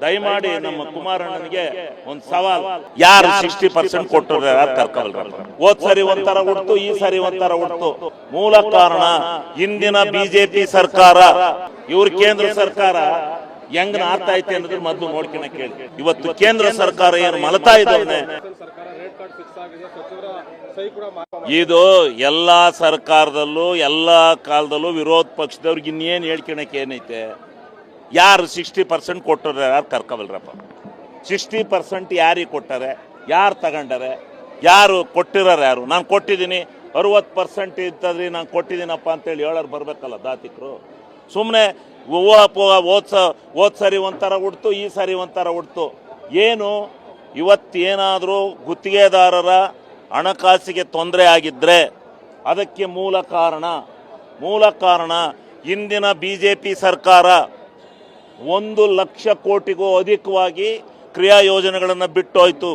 ದಯಮಾಡಿ ನಮ್ಮ ಕುಮಾರಣ್ಣನಿಗೆ ಒಂದು ಸವಾಲ್, ಯಾರು 60% ಕೊಟ್ಟರು ಯಾರು ಕರ್ಕವಲ್ರ? ಹೋದ್ ಸರಿ ಒಂಥರ ಉಡ್ತು, ಈ ಸರಿ ಒಂಥರ ಉಡ್ತು. ಮೂಲ ಕಾರಣ ಇಂದಿನ ಬಿಜೆಪಿ ಸರ್ಕಾರ, ಇವ್ರ ಕೇಂದ್ರ ಸರ್ಕಾರ ಹೆಂಗ್ ನಾರ್ತಾ ಐತೆ ಅನ್ನೋದ್ರ ಮೊದಲು ನೋಡ್ಕೊಳ ಕೇಳಿ. ಇವತ್ತು ಕೇಂದ್ರ ಸರ್ಕಾರ ಏನು ಮಲತಾ ಇದ್ದವನ್ನೇ, ಇದು ಎಲ್ಲಾ ಸರ್ಕಾರದಲ್ಲೂ ಎಲ್ಲಾ ಕಾಲದಲ್ಲೂ ವಿರೋಧ ಪಕ್ಷದವ್ರಿಗೆ ಇನ್ನೇನು ಹೇಳ್ಕೊಳಕ್ಕೆ ಏನೈತೆ? ಯಾರು 60% ಕೊಟ್ಟರೆ ಯಾರು ಕರ್ಕವಲ್ರಪ್ಪ? 60% ಯಾರಿಗೆ ಕೊಟ್ಟಾರೆ, ಯಾರು ತಗೊಂಡಾರೆ, ಯಾರು ಕೊಟ್ಟಿರೋರು ಯಾರು? ನಾನು ಕೊಟ್ಟಿದ್ದೀನಿ 60% ಇರ್ತದ್ರಿ, ನಾನು ಕೊಟ್ಟಿದ್ದೀನಪ್ಪ ಅಂತೇಳಿ ಹೇಳೋರು ಬರ್ಬೇಕಲ್ಲ ದಾತಿಕರು. ಸುಮ್ಮನೆ ಹೋದ್ ಸರಿ ಒಂಥರ ಉಡ್ತು, ಈ ಸರಿ ಒಂಥರ ಉಡ್ತು. ಏನು ಇವತ್ತೇನಾದರೂ ಗುತ್ತಿಗೆದಾರರ ಹಣಕಾಸಿಗೆ ತೊಂದರೆ ಆಗಿದ್ದರೆ ಅದಕ್ಕೆ ಮೂಲ ಕಾರಣ ಇಂದಿನ ಬಿಜೆಪಿ ಸರ್ಕಾರ 1,00,000 ಕೋಟಿಗೂ ಅಧಿಕವಾಗಿ ಕ್ರಿಯಾ ಯೋಜನೆಗಳನ್ನು ಬಿಟ್ಟೋಯ್ತು.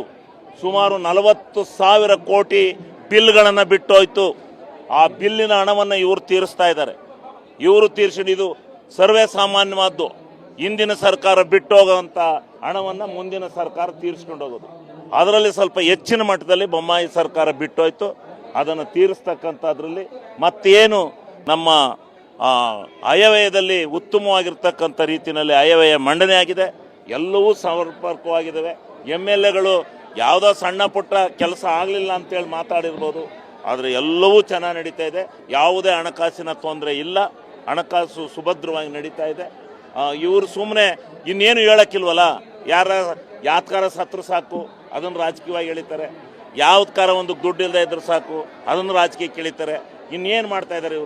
ಸುಮಾರು 40,000 ಕೋಟಿ ಬಿಲ್ಗಳನ್ನು ಬಿಟ್ಟೋಯ್ತು. ಆ ಬಿಲ್ಲಿನ ಹಣವನ್ನು ಇವರು ತೀರಿಸ್ತಾ ಇದ್ದಾರೆ. ಇವರು ತೀರಿಸಿದ್ದು ಸರ್ವೇ ಸಾಮಾನ್ಯವಾದ್ದು. ಹಿಂದಿನ ಸರ್ಕಾರ ಬಿಟ್ಟೋಗೋವಂಥ ಹಣವನ್ನು ಮುಂದಿನ ಸರ್ಕಾರ ತೀರಿಸ್ಕೊಂಡು ಹೋಗೋದು. ಅದರಲ್ಲಿ ಸ್ವಲ್ಪ ಹೆಚ್ಚಿನ ಮಟ್ಟದಲ್ಲಿ ಬೊಮ್ಮಾಯಿ ಸರ್ಕಾರ ಬಿಟ್ಟೋಯ್ತು. ಅದನ್ನು ತೀರಿಸ್ತಕ್ಕಂಥದ್ರಲ್ಲಿ ಮತ್ತೇನು ನಮ್ಮ ಆಯವ್ಯಯದಲ್ಲಿ ಉತ್ತಮವಾಗಿರ್ತಕ್ಕಂಥ ರೀತಿಯಲ್ಲಿ ಆಯವ್ಯಯ ಮಂಡನೆ ಆಗಿದೆ. ಎಲ್ಲವೂ ಸಮರ್ಪಕವಾಗಿದ್ದಾವೆ. MLAಗಳು ಯಾವುದೋ ಸಣ್ಣ ಪುಟ್ಟ ಕೆಲಸ ಆಗಲಿಲ್ಲ ಅಂತೇಳಿ ಮಾತಾಡಿರ್ಬೋದು, ಆದರೆ ಎಲ್ಲವೂ ಚೆನ್ನಾಗಿ ನಡೀತಾ ಇದೆ. ಯಾವುದೇ ಹಣಕಾಸಿನ ತೊಂದರೆ ಇಲ್ಲ. ಹಣಕಾಸು ಸುಭದ್ರವಾಗಿ ನಡೀತಾ ಇದೆ. ಇವರು ಸುಮ್ಮನೆ ಇನ್ನೇನು ಹೇಳೋಕ್ಕಿಲ್ವಲ್ಲ. ಯಾವ್ದಕ್ಕಾರ ಸತ್ರು ಸಾಕು ಅದನ್ನು ರಾಜಕೀಯವಾಗಿ ಎಳಿತಾರೆ, ಯಾವ್ದಕ್ಕಾರ ಒಂದು ದುಡ್ಡು ಇಲ್ಲದೆ ಇದ್ರೆ ಸಾಕು ಅದನ್ನು ರಾಜಕೀಯಕ್ಕೆ ಎಳಿತಾರೆ. ಇನ್ನೇನು ಮಾಡ್ತಾ ಇದ್ದಾರೆ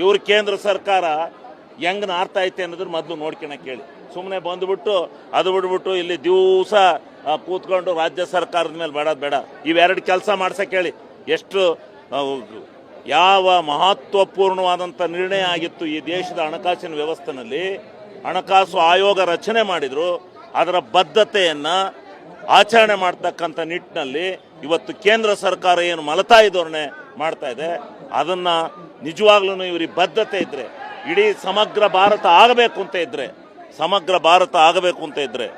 ಇವ್ರ ಕೇಂದ್ರ ಸರ್ಕಾರ ಹೆಂಗ್ ನಾರ್ತಾ ಐತೆ ಅನ್ನೋದ್ರ ಮೊದಲು ನೋಡ್ಕೊಳ ಕೇಳಿ. ಸುಮ್ಮನೆ ಬಂದುಬಿಟ್ಟು ಅದು ಬಿಡ್ಬಿಟ್ಟು ಇಲ್ಲಿ ದಿವಸ ಕೂತ್ಕೊಂಡು ರಾಜ್ಯ ಸರ್ಕಾರದ ಮೇಲೆ ಬೇಡ ಇವೆರಡು ಕೆಲಸ ಮಾಡ್ಸಕ್ಕೆ ಹೇಳಿ. ಎಷ್ಟು ಯಾವ ಮಹತ್ವಪೂರ್ಣವಾದಂಥ ನಿರ್ಣಯ ಆಗಿತ್ತು ಈ ದೇಶದ ಹಣಕಾಸಿನ ವ್ಯವಸ್ಥೆನಲ್ಲಿ. ಹಣಕಾಸು ಆಯೋಗ ರಚನೆ ಮಾಡಿದ್ರು. ಅದರ ಬದ್ಧತೆಯನ್ನು ಆಚರಣೆ ಮಾಡ್ತಕ್ಕಂಥ ನಿಟ್ಟಿನಲ್ಲಿ ಇವತ್ತು ಕೇಂದ್ರ ಸರ್ಕಾರ ಏನು ಮಲತಾಯಿ ಧೋರಣೆ ಮಾಡ್ತಾ ಇದೆ, ಅದನ್ನು ನಿಜವಾಗ್ಲೂ ಇವರಿಗೆ ಬದ್ಧತೆ ಇದ್ದರೆ, ಇಡೀ ಸಮಗ್ರ ಭಾರತ ಆಗಬೇಕು ಅಂತ ಇದ್ದರೆ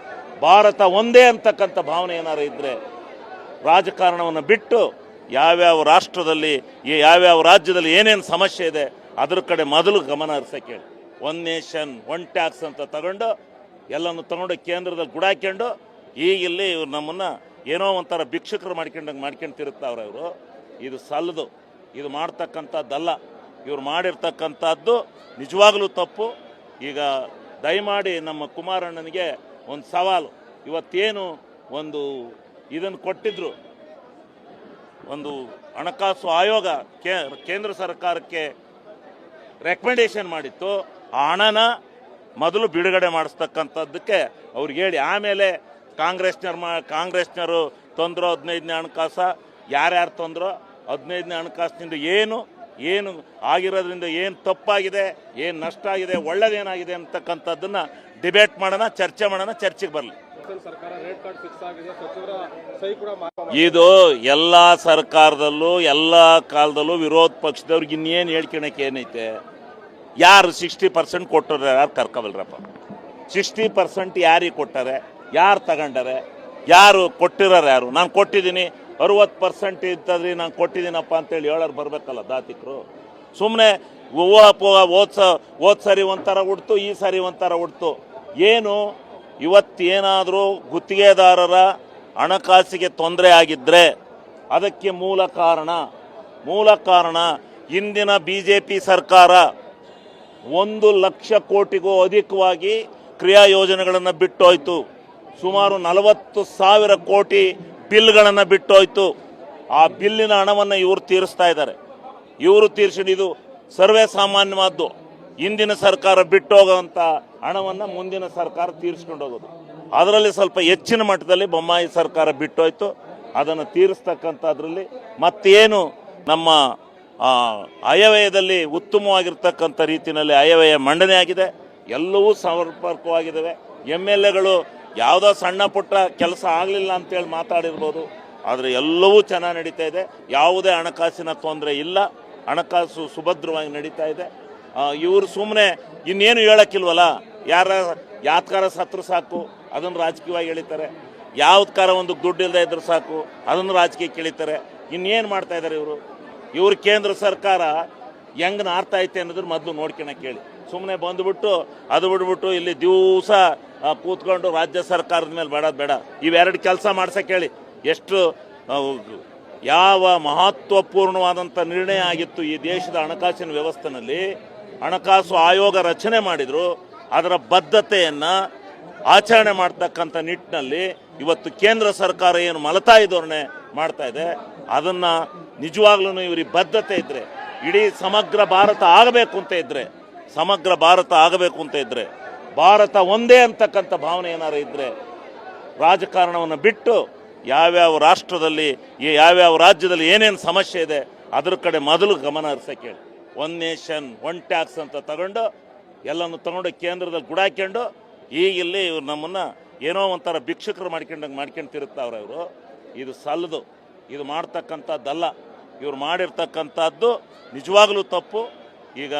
ಭಾರತ ಒಂದೇ ಅಂತಕ್ಕಂಥ ಭಾವನೆ ಏನಾರು ಇದ್ದರೆ ರಾಜಕಾರಣವನ್ನು ಬಿಟ್ಟು ಯಾವ್ಯಾವ ರಾಷ್ಟ್ರದಲ್ಲಿ ಯಾವ್ಯಾವ ರಾಜ್ಯದಲ್ಲಿ ಏನೇನು ಸಮಸ್ಯೆ ಇದೆ ಅದ್ರ ಕಡೆ ಮೊದಲು ಗಮನ ಹರಿಸಕ್ಕೆ ಹೇಳಿ. 1 ನೇಷನ್ 1 ಟ್ಯಾಕ್ಸ್ ಅಂತ ತಗೊಂಡು ಎಲ್ಲನೂ ತಗೊಂಡು ಕೇಂದ್ರದಲ್ಲಿ ಗುಡಾಕೊಂಡು ಈಗಿಲ್ಲಿ ಇವ್ರು ನಮ್ಮನ್ನು ಏನೋ ಒಂಥರ ಭಿಕ್ಷುಕರು ಮಾಡ್ಕೊಂತಿರುತ್ತವ್ರೆ ಇವರು. ಇದು ಸಲ್ಲದು, ಇದು ಮಾಡ್ತಕ್ಕಂಥದ್ದಲ್ಲ. ಇವ್ರು ಮಾಡಿರ್ತಕ್ಕಂಥದ್ದು ನಿಜವಾಗಲೂ ತಪ್ಪು. ಈಗ ದಯಮಾಡಿ ನಮ್ಮ ಕುಮಾರಣ್ಣನಿಗೆ ಒಂದು ಸವಾಲು, ಇವತ್ತೇನು ಒಂದು ಇದನ್ನು ಕೊಟ್ಟಿದ್ರು, ಒಂದು ಹಣಕಾಸು ಆಯೋಗ ಕೇಂದ್ರ ಸರ್ಕಾರಕ್ಕೆ ರೆಕಮೆಂಡೇಶನ್ ಮಾಡಿತ್ತು, ಆ ಹಣನ ಮೊದಲು ಬಿಡುಗಡೆ ಮಾಡಿಸ್ತಕ್ಕಂಥದ್ದಕ್ಕೆ ಅವ್ರಿಗೆ ಹೇಳಿ. ಆಮೇಲೆ ಕಾಂಗ್ರೆಸ್ನವರು ತಂದ್ರು 15ನೇ ಹಣಕಾಸು, ಯಾರ್ಯಾರು ತಂದ್ರು 15ನೇ ಹಣಕಾಸಿನಿಂದ ಏನು ಆಗಿರೋದ್ರಿಂದ ಏನು ತಪ್ಪಾಗಿದೆ, ಏನು ನಷ್ಟ ಆಗಿದೆ, ಒಳ್ಳೇದೇನಾಗಿದೆ ಅಂತಕ್ಕಂಥದ್ದನ್ನು ಡಿಬೇಟ್ ಮಾಡೋಣ, ಚರ್ಚೆಗೆ ಬರಲಿ. ಇದು ಎಲ್ಲ ಸರ್ಕಾರದಲ್ಲೂ ಎಲ್ಲ ಕಾಲದಲ್ಲೂ ವಿರೋಧ ಪಕ್ಷದವ್ರಿಗೆ ಇನ್ನೇನು ಹೇಳ್ಕೊಳಕ್ಕೆ ಏನೈತೆ? ಯಾರು 60% ಕೊಟ್ಟರೆ ಯಾರು ಕರ್ಕವಲ್ರಪ್ಪ? 60% ಯಾರಿಗೆ ಕೊಟ್ಟಾರೆ, ಯಾರು ತಗೊಂಡಾರೆ, ಯಾರು ಕೊಟ್ಟಿರೋರು ಯಾರು? ನಾನು ಕೊಟ್ಟಿದ್ದೀನಿ 60% ಇರ್ತದ್ರಿ, ನಾನು ಕೊಟ್ಟಿದ್ದೀನಪ್ಪ ಅಂತೇಳಿ ಹೇಳೋರು ಬರ್ಬೇಕಲ್ಲ ದಾತಿಕರು. ಸುಮ್ಮನೆ ಹೋದ್ ಸರಿ ಒಂಥರ ಉಡ್ತು, ಈ ಸರಿ ಒಂಥರ ಉಡ್ತು. ಏನು ಇವತ್ತೇನಾದರೂ ಗುತ್ತಿಗೆದಾರರ ಹಣಕಾಸಿಗೆ ತೊಂದರೆ ಆಗಿದ್ದರೆ ಅದಕ್ಕೆ ಮೂಲ ಕಾರಣ ಇಂದಿನ ಬಿಜೆಪಿ ಸರ್ಕಾರ 1,00,000 ಕೋಟಿಗೂ ಅಧಿಕವಾಗಿ ಕ್ರಿಯಾ ಯೋಜನೆಗಳನ್ನು ಬಿಟ್ಟೋಯ್ತು. ಸುಮಾರು 40,000 ಕೋಟಿ ಬಿಲ್ಗಳನ್ನು ಬಿಟ್ಟೋಯ್ತು. ಆ ಬಿಲ್ಲಿನ ಹಣವನ್ನು ಇವರು ತೀರಿಸ್ತಾ ಇದ್ದಾರೆ. ಇವರು ತೀರಿಸಿದ್ದು ಸರ್ವೇ ಸಾಮಾನ್ಯವಾದ್ದು. ಹಿಂದಿನ ಸರ್ಕಾರ ಬಿಟ್ಟೋಗೋವಂಥ ಹಣವನ್ನು ಮುಂದಿನ ಸರ್ಕಾರ ತೀರಿಸ್ಕೊಂಡು ಹೋಗೋದು. ಅದರಲ್ಲಿ ಸ್ವಲ್ಪ ಹೆಚ್ಚಿನ ಮಟ್ಟದಲ್ಲಿ ಬೊಮ್ಮಾಯಿ ಸರ್ಕಾರ ಬಿಟ್ಟೋಯ್ತು. ಅದನ್ನು ತೀರಿಸ್ತಕ್ಕಂಥದ್ರಲ್ಲಿ ಮತ್ತೇನು ನಮ್ಮ ಆಯವ್ಯಯದಲ್ಲಿ ಉತ್ತಮವಾಗಿರ್ತಕ್ಕಂಥ ರೀತಿಯಲ್ಲಿ ಆಯವ್ಯಯ ಮಂಡನೆ ಆಗಿದೆ. ಎಲ್ಲವೂ ಸಮರ್ಪಕವಾಗಿದ್ದಾವೆ. MLAಗಳು ಯಾವುದೋ ಸಣ್ಣ ಪುಟ್ಟ ಕೆಲಸ ಆಗಲಿಲ್ಲ ಅಂತೇಳಿ ಮಾತಾಡಿರ್ಬೋದು, ಆದರೆ ಎಲ್ಲವೂ ಚೆನ್ನಾಗಿ ನಡೀತಾ ಇದೆ. ಯಾವುದೇ ಹಣಕಾಸಿನ ತೊಂದರೆ ಇಲ್ಲ. ಹಣಕಾಸು ಸುಭದ್ರವಾಗಿ ನಡೀತಾ ಇದೆ. ಇವರು ಸುಮ್ಮನೆ ಇನ್ನೇನು ಹೇಳೋಕ್ಕಿಲ್ವಲ್ಲ. ಯಾವ್ದಕ್ಕಾರ ಸತ್ರು ಸಾಕು ಅದನ್ನು ರಾಜಕೀಯವಾಗಿ ಎಳಿತಾರೆ. ಯಾವ್ದಕ್ಕಾರ ಒಂದು ದುಡ್ಡು ಇಲ್ಲದೆ ಇದ್ರೆ ಸಾಕು ಅದನ್ನು ರಾಜಕೀಯಕ್ಕೆ ಎಳಿತಾರೆ. ಇನ್ನೇನು ಮಾಡ್ತಾ ಇದ್ದಾರೆ ಇವರು ಕೇಂದ್ರ ಸರ್ಕಾರ ಹೆಂಗೆ ನಾರ್ತಾ ಐತೆ ಅನ್ನೋದ್ರ ಮೊದಲು ನೋಡ್ಕೊಳಕ್ಕೆ ಹೇಳಿ. ಸುಮ್ಮನೆ ಬಂದುಬಿಟ್ಟು ಅದು ಬಿಡ್ಬಿಟ್ಟು ಇಲ್ಲಿ ದಿವಸ ಕೂತ್ಕೊಂಡು ರಾಜ್ಯ ಸರ್ಕಾರದ ಮೇಲೆ ಬೇಡ ಇವೆರಡು ಕೆಲಸ ಮಾಡ್ಸಕ್ಕೆ ಹೇಳಿ. ಎಷ್ಟು ಯಾವ ಮಹತ್ವಪೂರ್ಣವಾದಂಥ ನಿರ್ಣಯ ಆಗಿತ್ತು ಈ ದೇಶದ ಹಣಕಾಸಿನ ವ್ಯವಸ್ಥೆಯಲ್ಲಿ. ಹಣಕಾಸು ಆಯೋಗ ರಚನೆ ಮಾಡಿದ್ರು, ಅದರ ಬದ್ಧತೆಯನ್ನು ಆಚರಣೆ ಮಾಡ್ತಕ್ಕಂಥ ನಿಟ್ಟಿನಲ್ಲಿ ಇವತ್ತು ಕೇಂದ್ರ ಸರ್ಕಾರ ಏನು ಮಲತಾಯಿ ಧೋರಣೆ ಮಾಡ್ತಾ ಇದೆ, ಅದನ್ನು ನಿಜವಾಗ್ಲೂ ಇವರಿಗೆ ಬದ್ಧತೆ ಇದ್ದರೆ, ಇಡೀ ಸಮಗ್ರ ಭಾರತ ಆಗಬೇಕು ಅಂತ ಇದ್ದರೆ ಭಾರತ ಒಂದೇ ಅಂತಕ್ಕಂಥ ಭಾವನೆ ಏನಾರು ಇದ್ದರೆ ರಾಜಕಾರಣವನ್ನು ಬಿಟ್ಟು ಯಾವ್ಯಾವ ರಾಷ್ಟ್ರದಲ್ಲಿ ಯಾವ್ಯಾವ ರಾಜ್ಯದಲ್ಲಿ ಏನೇನು ಸಮಸ್ಯೆ ಇದೆ ಅದ್ರ ಕಡೆ ಮೊದಲು ಗಮನ ಹರಿಸಕ್ಕೆ ಹೇಳಿ. ಒನ್ ನೇಷನ್ ಒನ್ ಟ್ಯಾಕ್ಸ್ ಅಂತ ತಗೊಂಡು ಎಲ್ಲನೂ ತಗೊಂಡು ಕೇಂದ್ರದಲ್ಲಿ ಗುಡಾಕೊಂಡು ಈಗ ಇಲ್ಲಿ ಇವ್ರು ನಮ್ಮನ್ನು ಏನೋ ಒಂಥರ ಭಿಕ್ಷುಕರು ಮಾಡ್ಕೊಂಡು ತಿರುಗ್ತಾವ್ರೆ ಇವರು. ಇದು ಸಲ್ಲದು, ಇದು ಮಾಡ್ತಕ್ಕಂಥದ್ದಲ್ಲ. ಇವ್ರು ಮಾಡಿರ್ತಕ್ಕಂಥದ್ದು ನಿಜವಾಗಲೂ ತಪ್ಪು. ಈಗ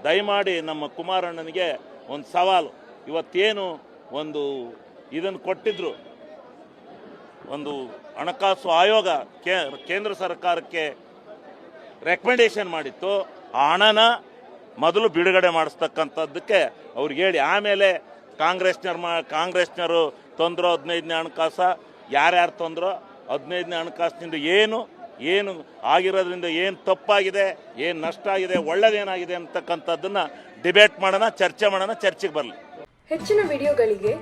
ದಯಮಾಡಿ ನಮ್ಮ ಕುಮಾರಣ್ಣನಿಗೆ ಒಂದು ಸವಾಲು, ಇವತ್ತೇನು ಒಂದು ಇದನ್ನು ಕೊಟ್ಟಿದ್ರು, ಒಂದು ಹಣಕಾಸು ಆಯೋಗ ಕೇಂದ್ರ ಸರ್ಕಾರಕ್ಕೆ ರೆಕಮೆಂಡೇಶನ್ ಮಾಡಿತ್ತು, ಆ ಹಣನ ಮೊದಲು ಬಿಡುಗಡೆ ಮಾಡಿಸ್ತಕ್ಕಂಥದ್ದಕ್ಕೆ ಅವ್ರಿಗೆ ಹೇಳಿ. ಆಮೇಲೆ ಕಾಂಗ್ರೆಸ್ನವರು ತಂದ್ರು 15ನೇ ಹಣಕಾಸ, ಯಾರ್ಯಾರು ತಂದ್ರು 15ನೇ ಹಣಕಾಸಿನಿಂದ ಏನು ಆಗಿರೋದ್ರಿಂದ ಏನು ತಪ್ಪಾಗಿದೆ, ಏನು ನಷ್ಟ ಆಗಿದೆ, ಒಳ್ಳೆಯದೇನಾಗಿದೆ ಅಂತಕ್ಕಂಥದ್ದನ್ನು ಡಿಬೇಟ್ ಮಾಡೋಣ, ಚರ್ಚೆಗೆ ಬರಲಿ. ಹೆಚ್ಚಿನ ವಿಡಿಯೋಗಳಿಗೆ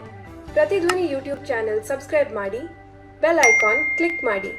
ಪ್ರತಿಧ್ವನಿ ಯೂಟ್ಯೂಬ್ ಚಾನೆಲ್ ಸಬ್ಸ್ಕ್ರೈಬ್ ಮಾಡಿ, ಬೆಲ್ ಐಕಾನ್ ಕ್ಲಿಕ್ ಮಾಡಿ.